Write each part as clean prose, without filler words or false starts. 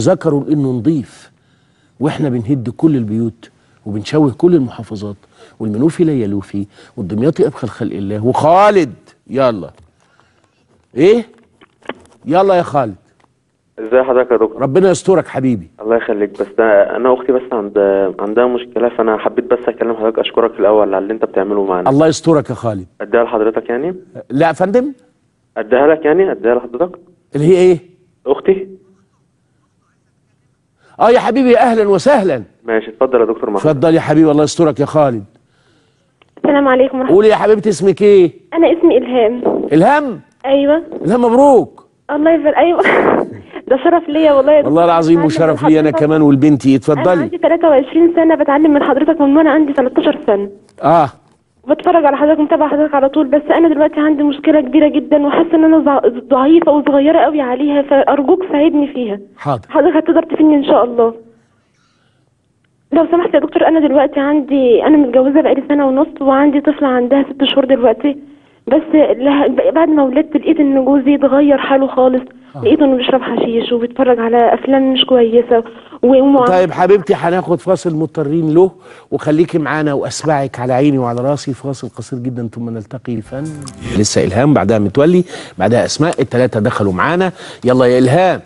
ذكروا انه نضيف، واحنا بنهد كل البيوت وبنشوه كل المحافظات، والمنوفي لا يلوفي والدمياطي ابخل خلق الله. وخالد يلا ايه، يلا يا خالد. ازي حضرتك يا دكتور؟ ربنا يسترك حبيبي. الله يخليك. بس ده انا اختي بس عندها مشكله، فانا حبيت بس اكلم حضرتك اشكرك الاول على اللي انت بتعمله معانا. الله يسترك يا خالد. اديها لحضرتك يعني؟ لا يا فندم. اديها لك يعني؟ اديها لحضرتك اللي هي ايه؟ اختي. يا حبيبي اهلا وسهلا. ماشي اتفضل يا دكتور محمد. اتفضل يا حبيبي الله يسترك يا خالد. السلام عليكم ورحمة الله. قولي يا حبيبتي اسمك ايه؟ انا اسمي الهام. الهام؟ ايوه. الهام مبروك. الله يبارك. ايوه ده شرف ليا والله يا دكتور. والله العظيم وشرف لي انا كمان والبنتي. اتفضلي. انا عندي 23 سنه بتعلم من حضرتك من وانا عندي 13 سنه. بتفرج على حضرتك متابعه حضرتك على طول، بس انا دلوقتي عندي مشكله كبيره جدا وحاسه ان انا ضعيفه وصغيره قوي عليها، فارجوك ساعدني فيها. حاضر. حضرتك هتقدر تفيدني ان شاء الله لو سمحت يا دكتور. انا دلوقتي انا متجوزه بقالي سنه ونص وعندي طفله عندها 6 شهور دلوقتي، بس بعد ما ولدت لقيت ان جوزي اتغير حاله خالص. لقيته انه بيشرب حشيش وبيتفرج على افلام مش كويسه طيب حبيبتي هناخد فاصل مضطرين له، وخليكي معانا واسمعك على عيني وعلى راسي. فاصل قصير جدا ثم نلتقي. الفن لسه الهام، بعدها متولي، بعدها اسماء، الثلاثه دخلوا معانا. يلا يا الهام.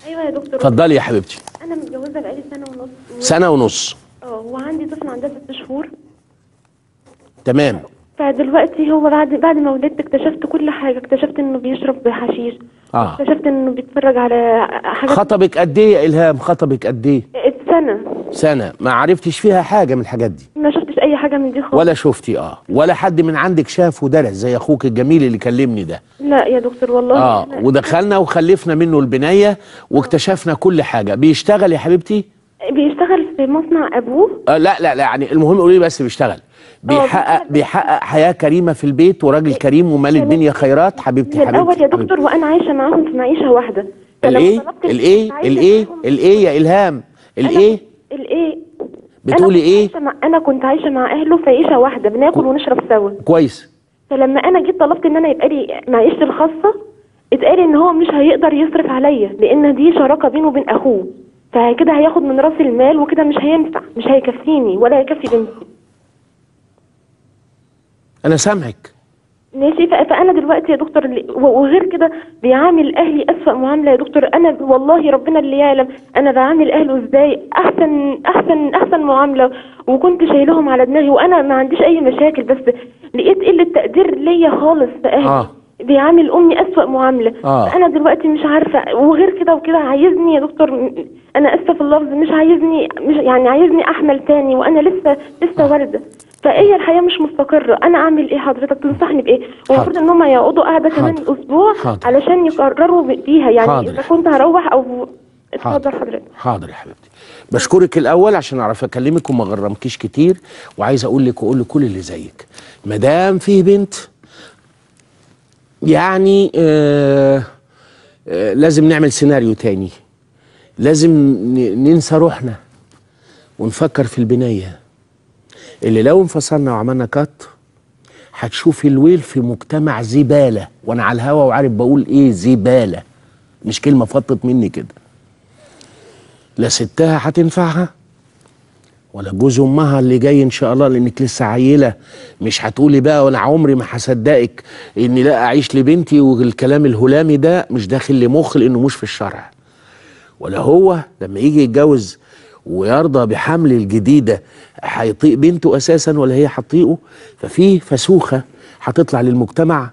ايوه يا دكتور. اتفضلي يا حبيبتي. انا متجوزه بقالي سنه ونص. سنه ونص. وعندي طفل عندها 6 شهور. تمام. فدلوقتي هو بعد ما ولدت اكتشفت كل حاجه، اكتشفت انه بيشرب حشيش. اكتشفت انه بيتفرج على حاجات. خطبك قد ايه يا الهام؟ خطبك قد ايه؟ سنه. ما عرفتش فيها حاجه من الحاجات دي؟ ما شفتش اي حاجه من دي خالص. ولا شفتي ولا حد من عندك شاف ودرس زي اخوك الجميل اللي كلمني ده؟ لا يا دكتور والله. ودخلنا وخلفنا منه البنايه واكتشفنا كل حاجه. بيشتغل يا حبيبتي؟ بيشتغل في مصنع ابوه. لا يعني المهم قولي لي بس بيشتغل. بيحقق حياه كريمه في البيت وراجل كريم ومال الدنيا خيرات. حبيبتي من الاول يا دكتور وانا عايشه معاهم في معيشه واحده. الايه يا الهام؟ الايه بتقولي ايه؟ انا كنت عايشه مع اهله في عيشه واحده، بناكل ونشرب سوا. كويس. فلما انا جيت طلبت ان انا يبقى لي معيشتي الخاصه، اتقال ان هو مش هيقدر يصرف عليا لان دي شراكه بينه وبين اخوه، فكده هياخد من راس المال وكده مش هينفع، مش هيكفيني ولا هيكفي بنتي. انا سامعك. ماشي. فانا دلوقتي يا دكتور وغير كده بيعامل اهلي اسوأ معامله يا دكتور. انا والله ربنا اللي يعلم انا بعامل اهله ازاي احسن معامله، وكنت شايلهم على دماغي وانا ما عنديش اي مشاكل، بس لقيت قله تقدير ليا خالص في اهلي. بيعامل امي اسوأ معامله. انا دلوقتي مش عارفه، وغير كده وكده عايزني يا دكتور، انا اسفه في اللفظ، مش يعني عايزني احمل تاني وانا لسه والده. فهي الحياه مش مستقره. انا اعمل ايه حضرتك؟ تنصحني بايه؟ والمفروض ان هم يقعدوا قاعده كمان اسبوع علشان يقرروا فيها يعني اذا كنت هروح او. اتفضل حضرتك. حاضر يا حبيبتي. بشكرك الاول عشان اعرف اكلمك وما اغرمكيش كتير، وعايز اقول لك واقول لكل اللي زيك، ما دام فيه بنت يعني لازم نعمل سيناريو تاني. لازم ننسى روحنا ونفكر في البنايه اللي لو انفصلنا وعملنا كات هتشوفي الويل في مجتمع زباله. وانا على الهوا وعارف بقول ايه زباله، مش كلمه فطت مني كده. لا ستها هتنفعها ولا جوز امها اللي جاي ان شاء الله، لانك لسه عيله. مش هتقولي بقى وانا عمري ما هصدقك اني لا اعيش لبنتي، والكلام الهلامي ده مش داخل لمخ لانه مش في الشرع. ولا هو لما يجي يتجوز ويرضى بحمل الجديده هيطيق بنته اساسا ولا هي هتطيقه. ففي فسوخه هتطلع للمجتمع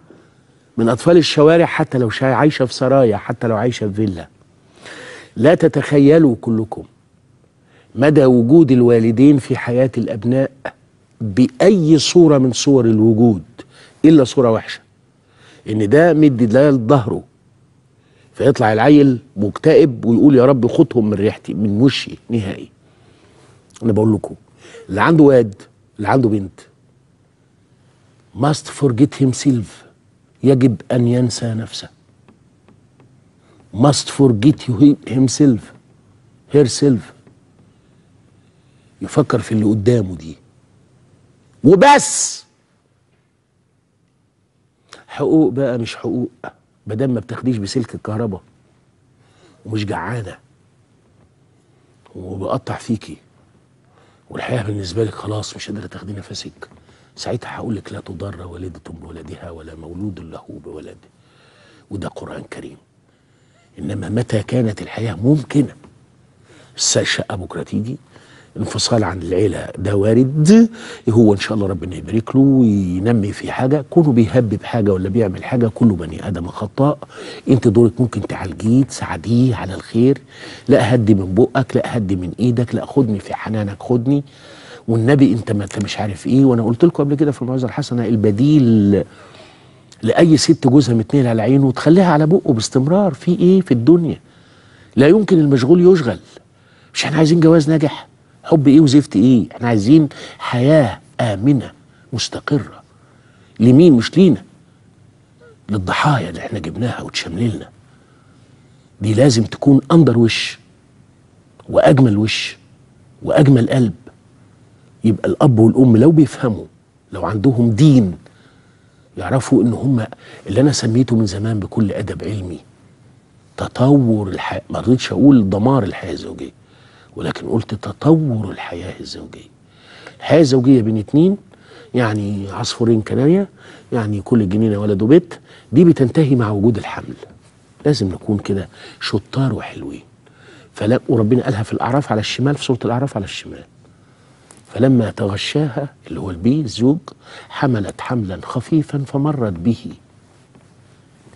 من اطفال الشوارع، حتى لو عايشه في سرايا، حتى لو عايشه في فيلا. لا تتخيلوا كلكم مدى وجود الوالدين في حياه الابناء باي صوره من صور الوجود، الا صوره وحشه، ان ده مدي ده لظهره فيطلع العيل مكتئب ويقول يا رب خدهم من ريحتي من وشي نهائي. انا بقول لكم اللي عنده واد اللي عنده بنت must forget himself، يجب ان ينسى نفسه. must forget himself herself، يفكر في اللي قدامه دي وبس. حقوق بقى مش حقوق، مادام ما بتاخديش بسلك الكهرباء ومش جعانه وبقطع فيكي والحياه بالنسبه لك خلاص مش قادره تاخدي نفسك، ساعتها هقول لك لا تضر والده بولدها ولا مولود له بولده، وده قرآن كريم. انما متى كانت الحياه ممكنه، الشقه بكره تيجي، انفصال عن العيله ده وارد، هو ان شاء الله ربنا يبارك له وينمي في حاجه، كونه بيهبب حاجه ولا بيعمل حاجه، كله بني ادم خطاء، انت دورك ممكن تعالجيه تساعديه على الخير، لا هدي من بقك، لا هدي من ايدك، لا خدني في حنانك خدني، والنبي انت ما انت مش عارف ايه. وانا قلت لكم قبل كده في الموعظه الحسنه البديل لاي ست جوزها متنيل على عينه وتخليها على بقه باستمرار، في ايه في الدنيا؟ لا يمكن المشغول يشغل. مش احنا عايزين جواز ناجح؟ حب ايه وزفت ايه؟ احنا عايزين حياه امنه مستقره. لمين؟ مش لينا، للضحايا اللي احنا جبناها وتشمللنا. دي لازم تكون انضر وش واجمل وش واجمل قلب. يبقى الاب والام لو بيفهموا، لو عندهم دين، يعرفوا ان هم اللي انا سميته من زمان بكل ادب علمي تطور الحياه، ما رضيتش اقول دمار الحياه الزوجيه، ولكن قلت تطور الحياه الزوجيه. الحياه الزوجيه بين اتنين يعني عصفورين كناريا، يعني كل جنينه ولد وبيت، دي بتنتهي مع وجود الحمل. لازم نكون كده شطار وحلوين. فلا، وربنا قالها في الاعراف على الشمال، في سوره الاعراف على الشمال، فلما تغشاها اللي هو البي الزوج حملت حملا خفيفا فمرت به.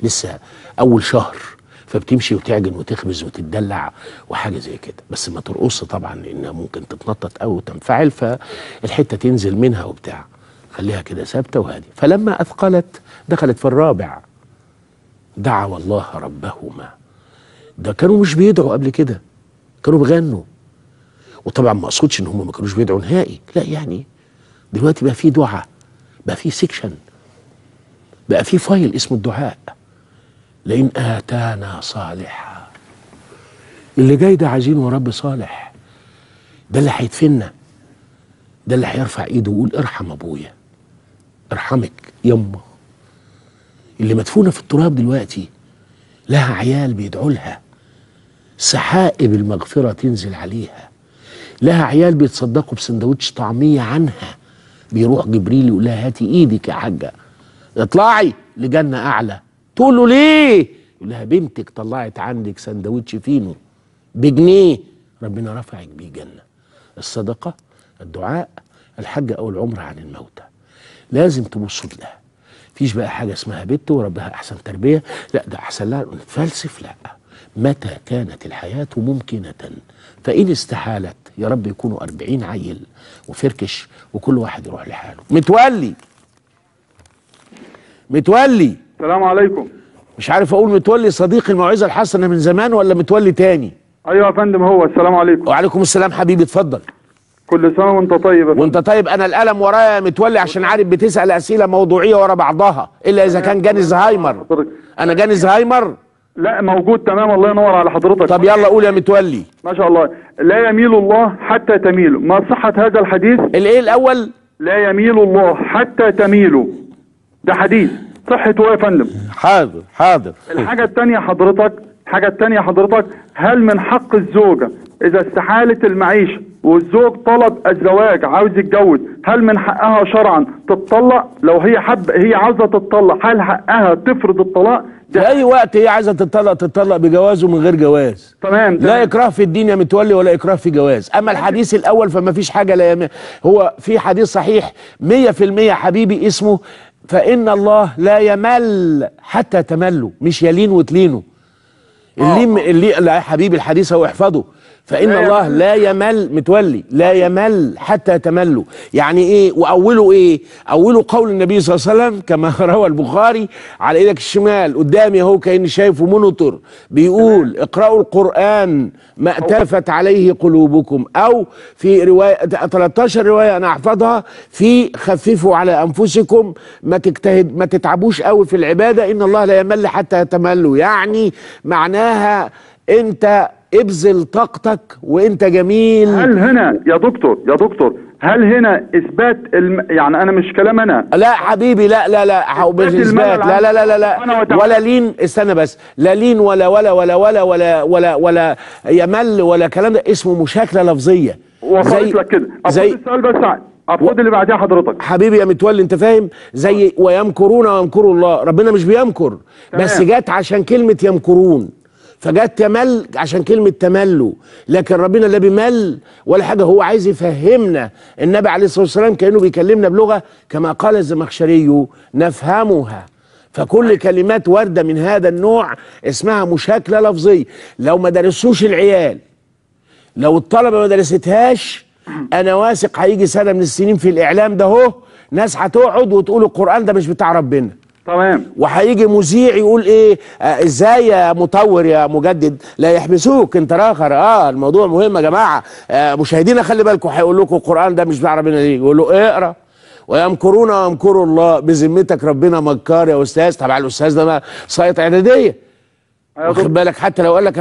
لسه اول شهر، فبتمشي وتعجن وتخبز وتدلع وحاجه زي كده، بس ما ترقص طبعا لانها ممكن تتنطط او تنفعل فالحته تنزل منها وبتاع، خليها كده ثابته وهاديه. فلما اثقلت دخلت في الرابع، دعوا الله ربهما. ده كانوا مش بيدعوا قبل كده، كانوا بيغنوا. وطبعا ما اقصدش ان هم ما كانوش بيدعوا نهائي، لا، يعني دلوقتي بقى في دعاء، بقى في سيكشن، بقى في فايل اسمه الدعاء. لئن آتانا صالحا، اللي جاي ده عايزينه يا رب صالح، ده اللي هيدفننا، ده اللي هيرفع ايده ويقول ارحم ابويا، ارحمك يما. اللي مدفونه في التراب دلوقتي لها عيال بيدعوا لها، سحائب المغفره تنزل عليها، لها عيال بيتصدقوا بسندوتش طعميه عنها، بيروح جبريل يقول لها هاتي ايدك يا حاجه اطلعي لجنه اعلى. تقول له ليه؟ يقول لها بنتك طلعت عندك سندوتش فينو بجنيه، ربنا رفعك بيه جنه. الصدقه، الدعاء، الحج او العمره عن الموتى، لازم تبصوا لها. مفيش بقى حاجه اسمها بنت وربها احسن تربيه، لا ده احسن لها نتفلسف، لا. متى كانت الحياه ممكنه فان استحالت، يا رب يكونوا 40 عيل وفركش وكل واحد يروح لحاله. متولي السلام عليكم. مش عارف اقول متولي صديق الموعظه الحسنه من زمان ولا متولي تاني؟ ايوه يا فندم، هو السلام عليكم. وعليكم السلام حبيبي، اتفضل. كل سنه وانت طيب يا فندم. وانت طيب. انا القلم ورايا يا متولي عشان عارف بتسال اسئله موضوعيه ورا بعضها، الا اذا كان جاني زهايمر. انا جاني زهايمر؟ لا موجود تمام، الله ينور على حضرتك. طب يلا قول يا متولي. ما شاء الله. لا يميل الله حتى تميلوا، ما صحة هذا الحديث؟ الايه الاول؟ لا يميل الله حتى تميلوا، ده حديث صحته ايه يا فندم؟ حاضر. الحاجة الثانية حضرتك، هل من حق الزوجة إذا استحالت المعيشة والزوج طلب الزواج عاوز يتجوز، هل من حقها شرعا تتطلق؟ لو هي عاوزة تتطلق، هل حقها تفرض الطلاق؟ في أي وقت هي عايزة تتطلق بجواز ومن غير جواز. تمام. لا إكراه في الدين يا متولي ولا إكراه في جواز. أما الحديث الأول فما فيش حاجة، لا هو في حديث صحيح 100% حبيبي اسمه فإن الله لا يمل حتى تملوا، مش يلين وتلينوا. اللي لا يا حبيبي الحديث هو احفظه، فإن الله لا يمل متولي، لا يمل حتى تملوا. يعني ايه؟ واوله ايه؟ اوله قول النبي صلى الله عليه وسلم كما روى البخاري، على ايدك الشمال قدامي اهو كأني شايفه مونيتور، بيقول اقرأوا القرآن ما اتلفت عليه قلوبكم، او في رواية 13 رواية انا احفظها، في خففوا على انفسكم، ما تتعبوش قوي في العبادة، ان الله لا يمل حتى تملوا. يعني معناها انت ابذل طاقتك وانت جميل. هل هنا يا دكتور هل هنا اثبات يعني انا مش كلام انا. لا حبيبي، لا مش اثبات، لا ولا لين، استنى بس، لا لين ولا يمل ولا كلام ده، اسمه مشاكله لفظيه. وصلت لك كده. زي السؤال بس خد اللي بعدها حضرتك حبيبي يا متولي، انت فاهم؟ زي ويمكرون ويمكر الله، ربنا مش بيمكر، بس جت عشان كلمه يمكرون، فجت يمل عشان كلمة تملوا، لكن ربنا لا بيمل ولا حاجة. هو عايز يفهمنا، النبي عليه الصلاة والسلام كأنه بيكلمنا بلغة كما قال الزمخشري نفهمها. فكل كلمات واردة من هذا النوع اسمها مشاكلة لفظية. لو ما درسوش العيال، لو الطلبة ما درستهاش، أنا واثق هيجي سنة من السنين في الإعلام ده هو ناس هتقعد وتقول القرآن ده مش بتاع ربنا. تمام. وهيجي مذيع يقول ايه، ازاي يا مطور يا مجدد لا يحبسوك انت راخر. الموضوع مهم يا جماعه. مشاهدينا خلي بالكم، هيقول لكم القران ده مش بتاع ربنا ليه؟ يقول له اقرا ويمكرون ويمكر الله. بذمتك ربنا مكار يا استاذ؟ طبعا الاستاذ ده ساقط اعداديه، واخد بالك؟ حتى لو قال لك